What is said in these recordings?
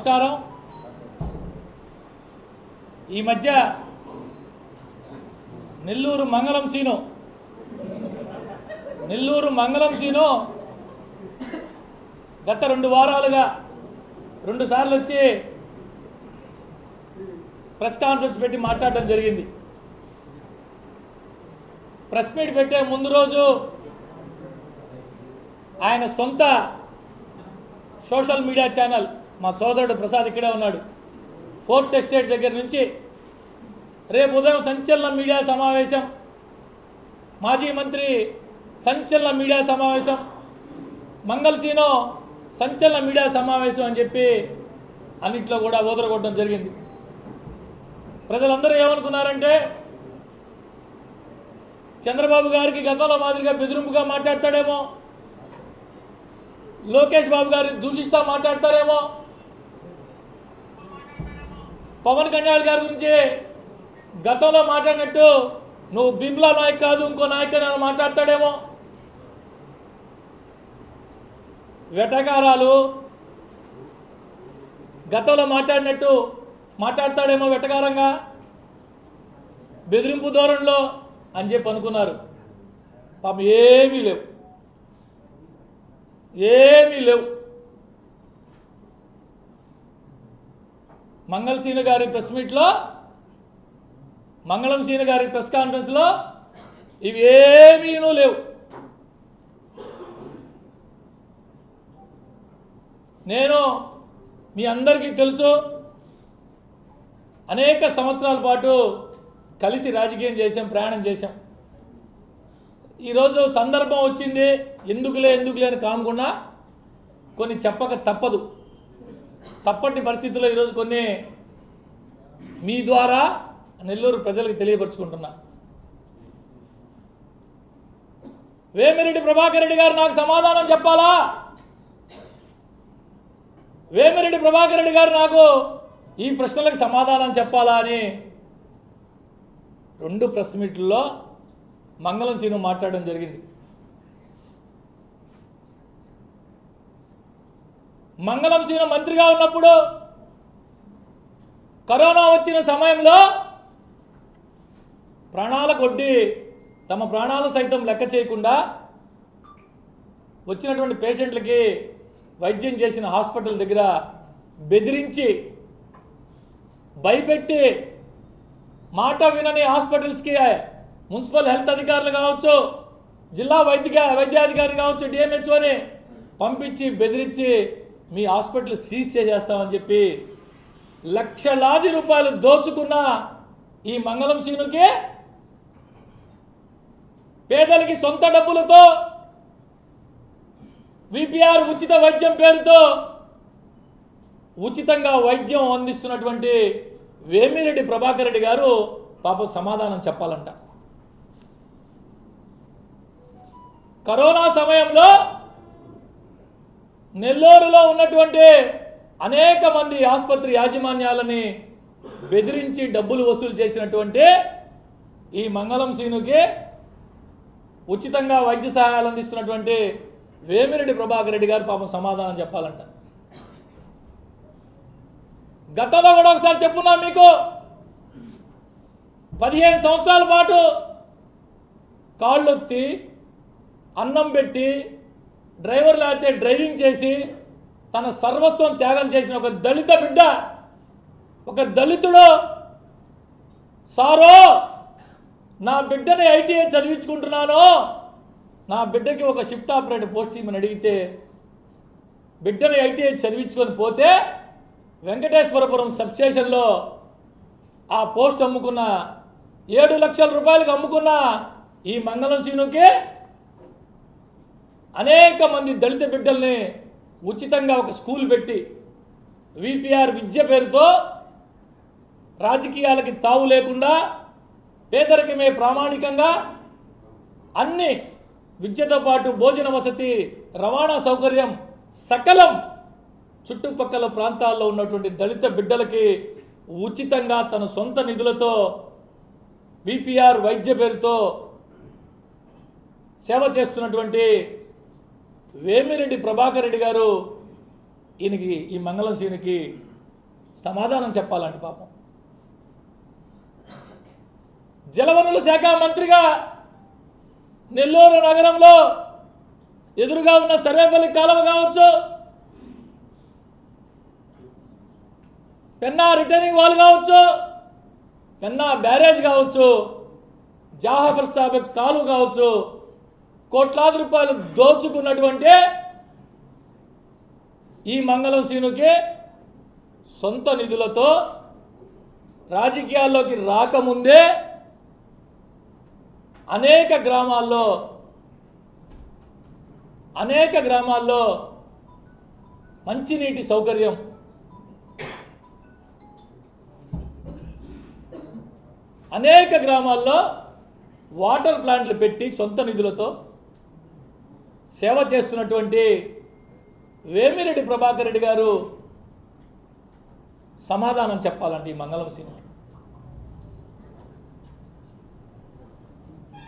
నమస్కారం. ఈ మధ్య నెల్లూరు మంగళం సీను గత 2 వారాలుగా 2 సార్లు వచ్చి ప్రెస్ కాన్ఫరెన్స్ పెట్టి మాట్లాడడం జరిగింది. ప్రెస్ మీట్ పెట్టే ముందు రోజు ఆయన సొంత సోషల్ మీడియా ఛానల్, మా సోదరుడు ప్రసాద్ ఇక్కడే ఉన్నాడు, 4th ఎస్టేట్ దగ్గర నుంచి రేపు ఉదయం సంచలన మీడియా సమావేశం, మాజీ మంత్రి సంచలన మీడియా సమావేశం, మంగళసీను సంచలన మీడియా సమావేశం అని చెప్పి అన్నింటిలో కూడా ఓదరగొట్టడం జరిగింది. ప్రజలందరూ ఏమనుకున్నారంటే చంద్రబాబు గారికి గతంలో మాదిరిగా బెదిరింపుగా మాట్లాడతాడేమో, లోకేష్ బాబు గారిని దూషిస్తూ మాట్లాడతారేమో, పవన్ కళ్యాణ్ గారి గురించి గతంలో మాట్లాడినట్టు నువ్వు బిమ్లా నాయక్ కాదు ఇంకో నాయక్ అని మాట్లాడతాడేమో, వెటకారాలు గతంలో మాట్లాడినట్టు మాట్లాడతాడేమో వెటకారంగా, బెదిరింపు ధోరణిలో అని చెప్పి అనుకున్నారు. పాపం ఏమీ లేవు. మంగళసీను గారి ప్రెస్ మీట్లో, మంగళం సీను గారి ప్రెస్ కాన్ఫరెన్స్లో ఇవి ఏమీనూ లేవు. నేను మీ అందరికీ తెలుసు, అనేక సంవత్సరాల పాటు కలిసి రాజకీయం చేసాం, ప్రయాణం చేశాం. ఈరోజు సందర్భం వచ్చింది, ఎందుకులే అని కానుకున్నా కొన్ని చెప్పక తప్పటి పరిస్థితుల్లో ఈరోజు కొన్ని మీ ద్వారా నెల్లూరు ప్రజలకు తెలియపరుచుకుంటున్నా. వేమిరెడ్డి ప్రభాకర్ రెడ్డి గారు నాకు సమాధానం చెప్పాలా, వేమిరెడ్డి ప్రభాకర్ రెడ్డి గారు నాకు ఈ ప్రశ్నలకు సమాధానం చెప్పాలా అని 2 ప్రెస్ మీట్లలో మంగళం సీను మాట్లాడడం జరిగింది. మంగళం సీను మంత్రిగా ఉన్నప్పుడు కరోనా వచ్చిన సమయంలో ప్రాణాల కొద్దీ తమ ప్రాణాలు సైతం లెక్క చేయకుండా వచ్చినటువంటి పేషెంట్లకి వైద్యం చేసిన హాస్పిటల్ దగ్గర బెదిరించి భయపెట్టి మాట వినని హాస్పిటల్స్కి మున్సిపల్ హెల్త్ అధికారులు కావచ్చు, జిల్లా వైద్యాధికారి కావచ్చు, డిఎంహెచ్ఓని పంపించి బెదిరించి మీ హాస్పిటల్ సీజ్ చేసేస్తామని చెప్పి లక్షలాది రూపాయలు దోచుకున్న ఈ మంగళం సీనుకి పేదలకి సొంత డబ్బులతో విపిఆర్ ఉచిత వైద్యం పేరుతో ఉచితంగా వైద్యం అందిస్తున్నటువంటి వేమిరెడ్డి ప్రభాకర్ రెడ్డి గారు పాపం సమాధానం చెప్పాలంట. కరోనా సమయంలో నెల్లూరులో ఉన్నటువంటి అనేక మంది ఆసుపత్రి యాజమాన్యాలని బెదిరించి డబ్బులు వసూలు చేసినటువంటి ఈ మంగళం సీనుకి ఉచితంగా వైద్య సహాయాలు అందిస్తున్నటువంటి వేమిరెడ్డి ప్రభాకర్ రెడ్డి గారు పాపం సమాధానం చెప్పాలంట. గతంలో కూడా ఒకసారి చెప్పున్నా మీకు, 15 సంవత్సరాల పాటు కాళ్ళొత్తి అన్నం పెట్టి డ్రైవర్లు అయితే డ్రైవింగ్ చేసి తన సర్వస్వం త్యాగం చేసిన ఒక దళిత బిడ్డ, ఒక దళితుడు, సారో నా బిడ్డని ఐటీఐ చదివించుకుంటున్నాను, నా బిడ్డకి ఒక షిఫ్ట్ ఆపరేటర్ పోస్ట్ ఇమ్మని అడిగితే బిడ్డని ఐటీఐ చదివించుకొని పోతే వెంకటేశ్వరపురం సబ్స్టేషన్లో ఆ పోస్ట్ అమ్ముకున్న 7 లక్షల రూపాయలకు అమ్ముకున్న ఈ మంగళం సీనుకి అనేక మంది దళిత బిడ్డల్ని ఉచితంగా ఒక స్కూల్ పెట్టి విపిఆర్ విద్య పేరుతో రాజకీయాలకి తావు లేకుండా పేదరికమే ప్రామాణికంగా అన్ని విద్యతో పాటు భోజన వసతి, రవాణా సౌకర్యం సకలం చుట్టుపక్కల ప్రాంతాల్లో ఉన్నటువంటి దళిత బిడ్డలకి ఉచితంగా తన సొంత నిధులతో విపిఆర్ వైద్య పేరుతో సేవ చేస్తున్నటువంటి వేమిరెడ్డి ప్రభాకర్ రెడ్డి గారు ఈయనకి ఈ మంగళం సీనుకి సమాధానం చెప్పాలంటే పాపం. జలవనరుల శాఖ మంత్రిగా నెల్లూరు నగరంలో ఎదురుగా ఉన్న సర్వేపల్లి కాలువ కావచ్చు, పెన్నా రిటర్నింగ్ వాల్ కావచ్చు, పెన్నా బ్యారేజ్ కావచ్చు, జాఫర్ సాబెక్ కాలువ కావచ్చు, కోట్లాది రూపాయలు దోచుకున్నటువంటి ఈ మంగళం సీనుకి సొంత నిధులతో రాజకీయాల్లోకి రాకముందే అనేక గ్రామాల్లో మంచినీటి సౌకర్యం, అనేక గ్రామాల్లో వాటర్ ప్లాంట్లు పెట్టి సొంత నిధులతో సేవ చేస్తున్నటువంటి వేమిరెడ్డి ప్రభాకర్ రెడ్డి గారు సమాధానం చెప్పాలండి ఈ మంగళం సీనుకి.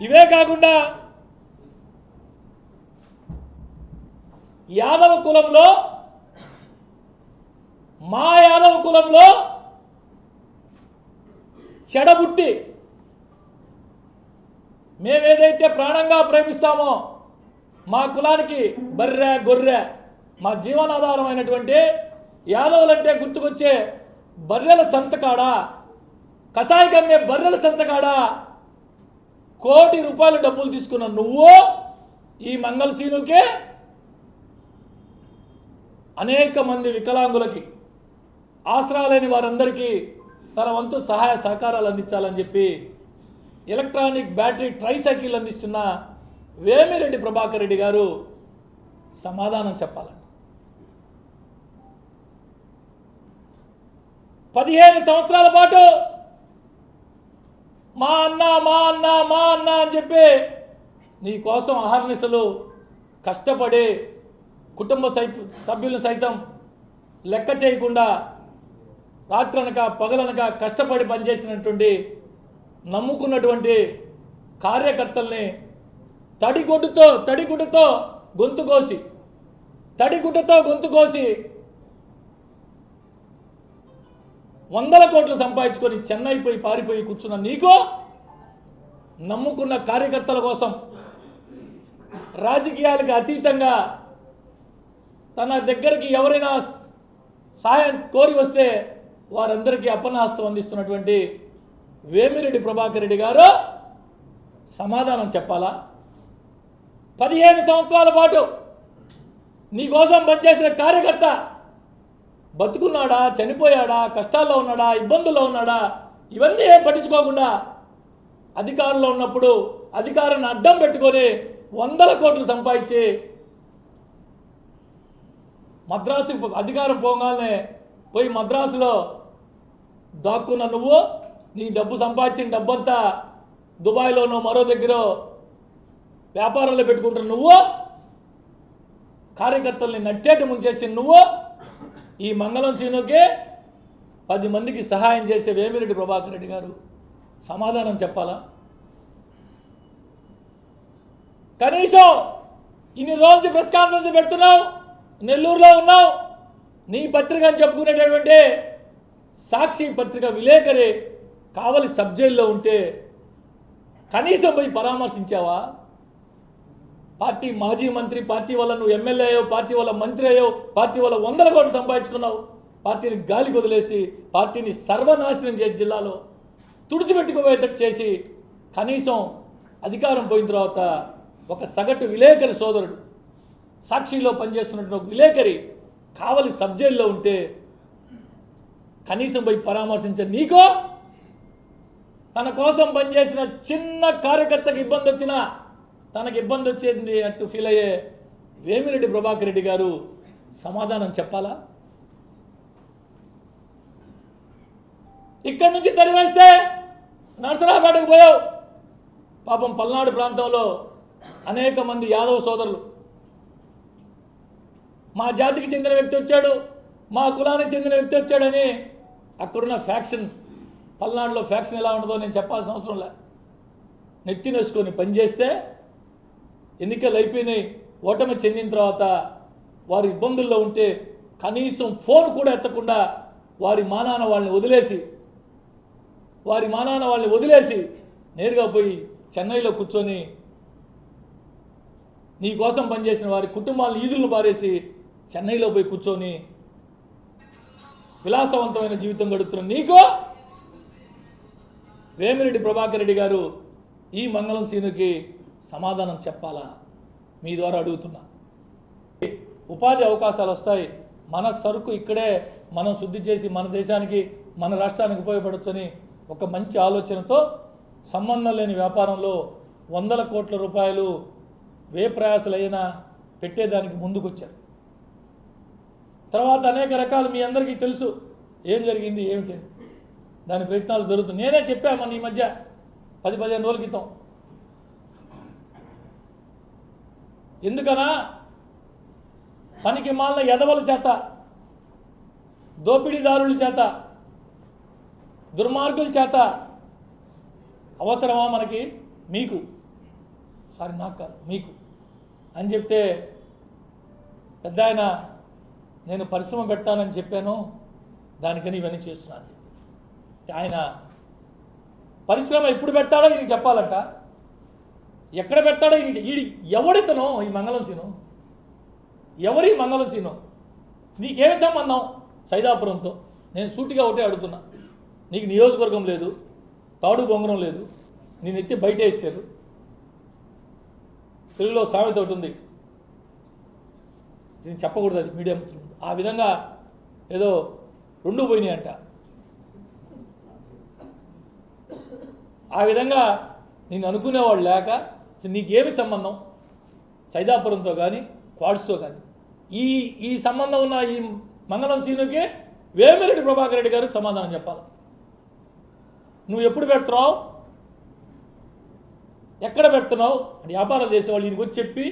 ఇవే కాకుండా యాదవ కులంలో, మా యాదవ కులంలో చెడబుట్టి మేమేదైతే ప్రాణంగా ప్రేమిస్తామో మా కులానికి బర్రె గొర్రె మా జీవనాధారమైనటువంటి యాదవులంటే గుర్తుకొచ్చే బర్రెల సంతకాడ, కసాయి కమ్మే బర్రెల సంతకాడ ₹1 కోటి డబ్బులు తీసుకున్న నువ్వు ఈ మంగళసీనుకే అనేక మంది వికలాంగులకి, ఆసరా లేని వారందరికీ తన వంతు సహాయ సహకారాలు అందించాలని చెప్పి ఎలక్ట్రానిక్ బ్యాటరీ ట్రైసైకిల్ అందిస్తున్న వేమిరెడ్డి ప్రభాకర్ రెడ్డి గారు సమాధానం చెప్పాలండి. 15 సంవత్సరాల పాటు మా అన్న అని చెప్పి నీ కోసం అహర్నిశలు కష్టపడి కుటుంబ సభ్యులను సైతం లెక్క చేయకుండా రాత్రనక పగలనక కష్టపడి పనిచేసినటువంటి నమ్ముకున్నటువంటి కార్యకర్తల్ని తడిగుడ్డతో గొంతు కోసి 100 కోట్లు సంపాదించుకొని చెన్నై పోయి పారిపోయి కూర్చున్న నీకు నమ్ముకున్న కార్యకర్తల కోసం రాజకీయాలకు అతీతంగా తన దగ్గరికి ఎవరైనా సహాయం కోరి వస్తే వారందరికీ అపన్నహస్తం అందిస్తున్నటువంటి వేమిరెడ్డి ప్రభాకర్ రెడ్డి గారు సమాధానం చెప్పాలా? 15 సంవత్సరాల పాటు నీ కోసం పనిచేసిన కార్యకర్త బతుకున్నాడా, చనిపోయాడా, కష్టాల్లో ఉన్నాడా, ఇబ్బందుల్లో ఉన్నాడా, ఇవన్నీ ఏం పట్టించుకోకుండా అధికారంలో ఉన్నప్పుడు అధికారాన్ని అడ్డం పెట్టుకొని 100 కోట్లు సంపాదించి మద్రాసు అధికారం పోగానే పోయి మద్రాసులో దాక్కున్న నువ్వు నీ డబ్బు సంపాదించిన డబ్బంతా దుబాయ్లోనో మరో దగ్గర వ్యాపారంలో పెట్టుకుంటున్న నువ్వు, కార్యకర్తల్ని నట్టేట ముంచేసిన నువ్వు ఈ మంగళం సీనుకి 10 మందికి సహాయం చేసే వేమిరెడ్డి ప్రభాకర్ రెడ్డి గారు సమాధానం చెప్పాలా? కనీసం ఇన్ని రోజు ప్రెస్ కాన్ఫరెన్స్ పెడుతున్నావు, నెల్లూరులో ఉన్నావు, నీ పత్రిక అని చెప్పుకునేటటువంటి సాక్షి పత్రిక విలేకరి కావలి సబ్ జైల్లో ఉంటే కనీసం పోయి పరామర్శించావా? పార్టీ మాజీ మంత్రి, పార్టీ వల్ల నువ్వు ఎమ్మెల్యే అయ్యావు, పార్టీ వల్ల మంత్రి అయ్యావు, పార్టీ వల్ల 100 కోట్లు సంపాదించుకున్నావు, పార్టీని గాలికి వదిలేసి పార్టీని సర్వనాశనం చేసి జిల్లాలో తుడిచిపెట్టుకోబోయేటట్టు చేసి కనీసం అధికారం పోయిన తర్వాత ఒక సగటు విలేకరి సోదరుడు, సాక్షిలో పనిచేస్తున్నట్టు ఒక విలేకరి కావలి సబ్ జైల్లో ఉంటే కనీసం పోయి పరామర్శించే నీకో, తన కోసం పనిచేసిన చిన్న కార్యకర్తకి ఇబ్బంది వచ్చినా తనకి ఇబ్బంది వచ్చేది అట్టు ఫీల్ అయ్యే వేమిరెడ్డి ప్రభాకర్ రెడ్డి గారు సమాధానం చెప్పాలా? ఇక్కడి నుంచి తరివేస్తే నరసరావుపేటకు పోయావు. పాపం పల్నాడు ప్రాంతంలో అనేక మంది యాదవ సోదరులు, మా జాతికి చెందిన వ్యక్తి వచ్చాడు, మా కులానికి చెందిన వ్యక్తి వచ్చాడని అక్కడున్న ఫ్యాక్షన్, పల్నాడులో ఫ్యాక్షన్ ఎలా ఉంటుందో నేను చెప్పాల్సిన అవసరం లే, నెత్తినేసుకొని పనిచేస్తే ఎన్నికలు అయిపోయినాయి, ఓటమి చెందిన తర్వాత వారు ఇబ్బందుల్లో ఉంటే కనీసం ఫోన్ కూడా ఎత్తకుండా వారి మానాన వాళ్ళని వదిలేసి నేరుగా పోయి చెన్నైలో కూర్చొని నీ కోసం పనిచేసిన వారి కుటుంబాలను ఈదులను పారేసి చెన్నైలో పోయి కూర్చొని విలాసవంతమైన జీవితం గడుపుతున్న నీకు వేమిరెడ్డి ప్రభాకర్ రెడ్డి గారు ఈ మంగళం సీనుకి సమాధానం చెప్పాలా? మీ ద్వారా అడుగుతున్నా. ఉపాధి అవకాశాలు వస్తాయి, మన సరుకు ఇక్కడే మనం శుద్ధి చేసి మన దేశానికి మన రాష్ట్రానికి ఉపయోగపడొచ్చని ఒక మంచి ఆలోచనతో సంబంధం లేని వ్యాపారంలో వందల కోట్ల రూపాయలు ప్రయాసలైనా పెట్టేదానికి ముందుకొచ్చారు. తర్వాత అనేక రకాలు మీ అందరికీ తెలుసు ఏం జరిగింది ఏమిటి, దాని ప్రయత్నాలు జరుగుతున్నాయి. నేనే చెప్పామని ఈ మధ్య 10-15 రోజుల క్రితం. ఎందుకనా పనికి మాలిన ఎదవల చేత, దోపిడీదారుల చేత, దుర్మార్గుల చేత అవసరమా మనకి? మీకు నాకు కాదు మీకు అని చెప్తే పెద్ద ఆయన నేను పరిశ్రమ పెడతానని చెప్పాను, దానికని ఇవన్నీ చేస్తున్నాను. ఆయన పరిశ్రమ ఎప్పుడు పెడతాడో ఈయనకి చెప్పాలంట, ఎక్కడ పెడతాడో ఈయన. ఎవడితనో ఈ మంగళం సీను, ఎవరి మంగళం సీను? నీకేమి సంబంధం సైదాపురంతో? నేను సూటిగా ఒకటే అడుగుతున్నా. నీకు నియోజకవర్గం లేదు, తాడు బొంగరం లేదు, నేను ఎత్తి బయట వేసారు. తెలుగులో సామెత ఒకటి ఉంది, నేను చెప్పకూడదు, అది మీడియా మిత్రులు. ఆ విధంగా ఏదో 2 పోయినాయి అంట. ఆ విధంగా నేను అనుకునేవాడు లేక నీకేమి సంబంధం సైదాపురంతో కానీ క్వాడ్స్తో కానీ? ఈ సంబంధం ఉన్న ఈ మంగళం సీనుకి వేమిరెడ్డి ప్రభాకర్ రెడ్డి గారికి సమాధానం చెప్పాలి. నువ్వు ఎప్పుడు పెడుతున్నావు, ఎక్కడ పెడుతున్నావు అని వ్యాపారాలు చేసేవాళ్ళు ఈయనకి వచ్చి చెప్పి,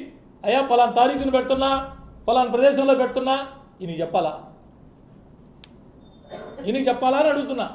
అయ్యా పలానా తారీఖును పెడుతున్నా, పలానా ప్రదేశంలో పెడుతున్నా, ఈయనకి చెప్పాలా? ఈయనకి చెప్పాలా అని అడుగుతున్నా.